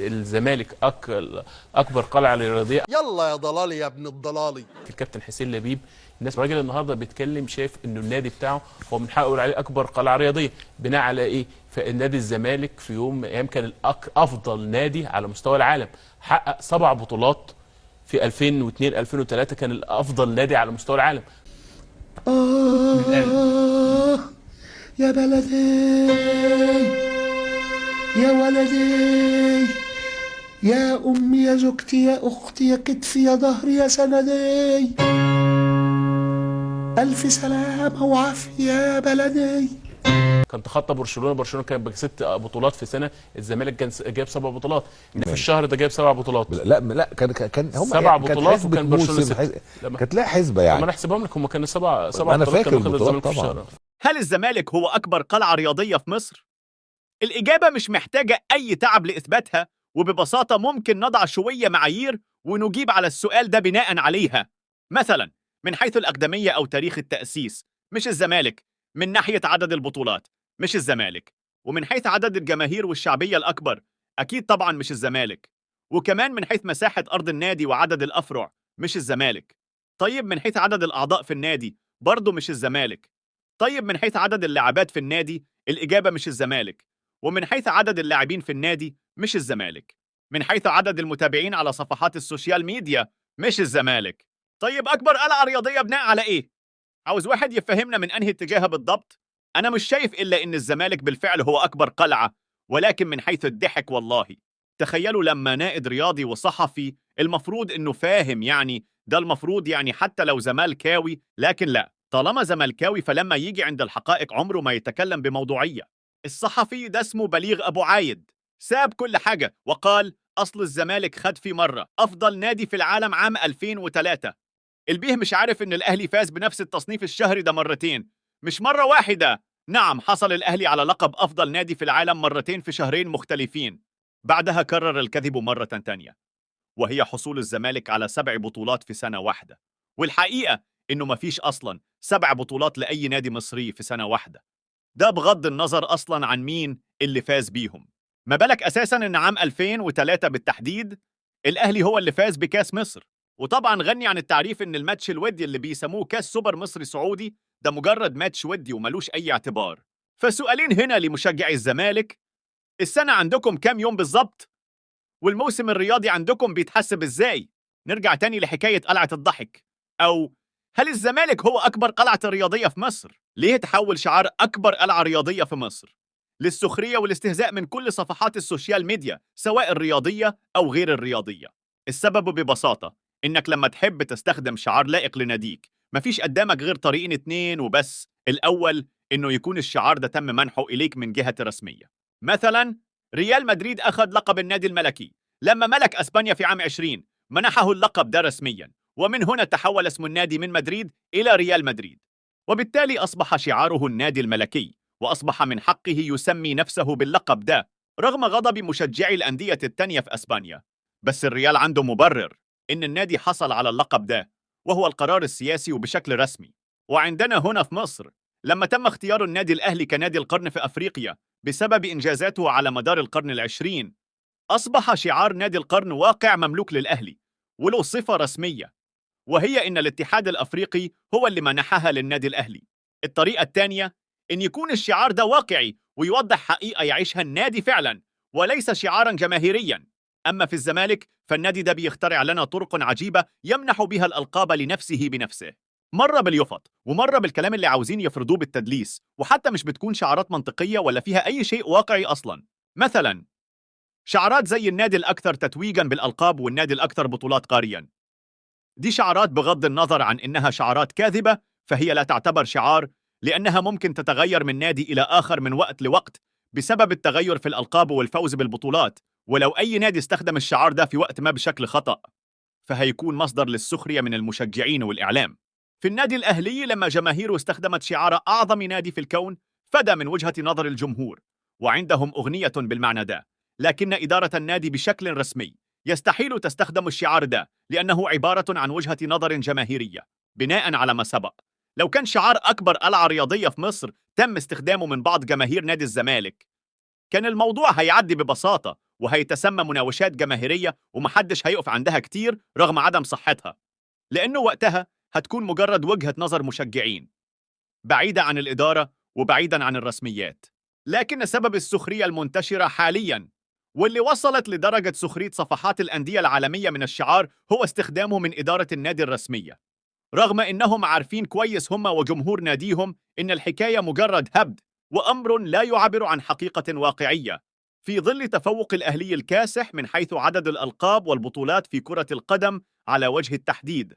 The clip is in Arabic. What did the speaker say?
الزمالك اكبر قلعه رياضيه. يلا يا ضلالي يا ابن الضلالي. الكابتن حسين لبيب، الناس الراجل النهارده بيتكلم شايف انه النادي بتاعه هو من حقه يقول عليه اكبر قلعه رياضيه، بناء على ايه؟ فالنادي الزمالك في يوم من الايام كان افضل نادي على مستوى العالم، حقق 7 بطولات في 2002 2003، كان الافضل نادي على مستوى العالم. يا بلدي يا ولدي يا أمي يا زوجتي يا أختي يا كتفي يا ظهري يا سندي، ألف سلامة وعافية يا بلدي. كان تخطى برشلونه كان ب6 بطولات في سنه، الزمالك كان جايب 7 بطولات في الشهر ده، جايب 7 بطولات. لا كان هم 7 بطولات وكان برشلونه 6. كانت لها حسبه يعني. لما نحسبهم لك هم كانوا 7 انا بطولات فاكر كانوا البطولات في طبعا. الشهر. هل الزمالك هو أكبر قلعة رياضية في مصر؟ الإجابة مش محتاجة أي تعب لإثباتها، وببساطة ممكن نضع شوية معايير ونجيب على السؤال ده بناء عليها. مثلا من حيث الأقدمية أو تاريخ التأسيس مش الزمالك، من ناحية عدد البطولات مش الزمالك، ومن حيث عدد الجماهير والشعبية الأكبر أكيد طبعا مش الزمالك، وكمان من حيث مساحة أرض النادي وعدد الأفرع مش الزمالك. طيب من حيث عدد الأعضاء في النادي برضه مش الزمالك. طيب من حيث عدد اللاعبات في النادي الإجابة مش الزمالك، ومن حيث عدد اللاعبين في النادي مش الزمالك، من حيث عدد المتابعين على صفحات السوشيال ميديا مش الزمالك. طيب أكبر قلعة رياضية بناء على إيه؟ عاوز واحد يفهمنا من أنهي اتجاه بالضبط؟ أنا مش شايف إلا إن الزمالك بالفعل هو أكبر قلعة، ولكن من حيث الضحك والله. تخيلوا لما نائد رياضي وصحفي المفروض إنه فاهم، يعني ده المفروض، يعني حتى لو زملكاوي، لكن لا، طالما زملكاوي فلما يجي عند الحقائق عمره ما يتكلم بموضوعية. الصحفي ده اسمه بليغ أبو عايد، ساب كل حاجة وقال أصل الزمالك خد في مرة أفضل نادي في العالم عام 2003. البيه مش عارف إن الأهلي فاز بنفس التصنيف الشهري ده مرتين، مش مرة واحدة. نعم، حصل الأهلي على لقب أفضل نادي في العالم مرتين في شهرين مختلفين. بعدها كرر الكذب مرة تانية، وهي حصول الزمالك على 7 بطولات في سنة واحدة. والحقيقة إنه مفيش أصلاً 7 بطولات لأي نادي مصري في سنة واحدة، ده بغض النظر أصلاً عن مين اللي فاز بيهم. ما بالك أساساً إن عام 2003 بالتحديد الأهلي هو اللي فاز بكاس مصر، وطبعاً غني عن التعريف إن الماتش الودي اللي بيسموه كاس سوبر مصري سعودي ده مجرد ماتش ودي وملوش أي اعتبار. فسؤالين هنا لمشجعي الزمالك: السنة عندكم كام يوم بالظبط؟ والموسم الرياضي عندكم بيتحسب ازاي؟ نرجع تاني لحكاية قلعة الضحك، أو هل الزمالك هو أكبر قلعة رياضية في مصر؟ ليه تحول شعار أكبر قلعة رياضية في مصر للسخرية والاستهزاء من كل صفحات السوشيال ميديا سواء الرياضية أو غير الرياضية؟ السبب ببساطة إنك لما تحب تستخدم شعار لائق لناديك مفيش قدامك غير طريقين 2 وبس. الأول إنه يكون الشعار ده تم منحه إليك من جهة رسمية. مثلا ريال مدريد أخذ لقب النادي الملكي لما ملك أسبانيا في عام 20، منحه اللقب ده رسميا، ومن هنا تحول اسم النادي من مدريد إلى ريال مدريد، وبالتالي أصبح شعاره النادي الملكي، وأصبح من حقه يسمي نفسه باللقب ده رغم غضب مشجعي الأندية التانية في أسبانيا. بس الريال عنده مبرر إن النادي حصل على اللقب ده، وهو القرار السياسي وبشكل رسمي. وعندنا هنا في مصر لما تم اختيار النادي الأهلي كنادي القرن في أفريقيا بسبب إنجازاته على مدار القرن العشرين، أصبح شعار نادي القرن واقع مملوك للأهلي وله صفة رسمية، وهي إن الاتحاد الأفريقي هو اللي منحها للنادي الأهلي. الطريقة الثانية إن يكون الشعار ده واقعي ويوضح حقيقة يعيشها النادي فعلا وليس شعارا جماهيريا. أما في الزمالك فالنادي ده بيخترع لنا طرق عجيبة يمنح بها الألقاب لنفسه بنفسه، مرة باليفط ومرة بالكلام اللي عاوزين يفرضوه بالتدليس، وحتى مش بتكون شعارات منطقية ولا فيها أي شيء واقعي أصلا. مثلا شعارات زي النادي الأكثر تتويجا بالألقاب والنادي الأكثر بطولات قاريا، دي شعارات بغض النظر عن إنها شعارات كاذبة فهي لا تعتبر شعار، لأنها ممكن تتغير من نادي إلى آخر من وقت لوقت بسبب التغير في الألقاب والفوز بالبطولات، ولو أي نادي استخدم الشعار ده في وقت ما بشكل خطأ فهيكون مصدر للسخرية من المشجعين والإعلام. في النادي الأهلي لما جماهيره استخدمت شعار أعظم نادي في الكون فدا من وجهة نظر الجمهور، وعندهم أغنية بالمعنى ده، لكن إدارة النادي بشكل رسمي يستحيل تستخدم الشعار ده لأنه عبارة عن وجهة نظر جماهيرية. بناء على ما سبق، لو كان شعار أكبر قلعة رياضية في مصر تم استخدامه من بعض جماهير نادي الزمالك كان الموضوع هيعدي ببساطة وهيتسمى مناوشات جماهيرية ومحدش هيقف عندها كتير رغم عدم صحتها، لأنه وقتها هتكون مجرد وجهة نظر مشجعين بعيدة عن الإدارة وبعيدا عن الرسميات. لكن سبب السخرية المنتشرة حاليا واللي وصلت لدرجة سخرية صفحات الأندية العالمية من الشعار هو استخدامه من إدارة النادي الرسمية، رغم إنهم عارفين كويس هم وجمهور ناديهم إن الحكاية مجرد هبد وأمر لا يعبر عن حقيقة واقعية، في ظل تفوق الأهلي الكاسح من حيث عدد الألقاب والبطولات في كرة القدم على وجه التحديد.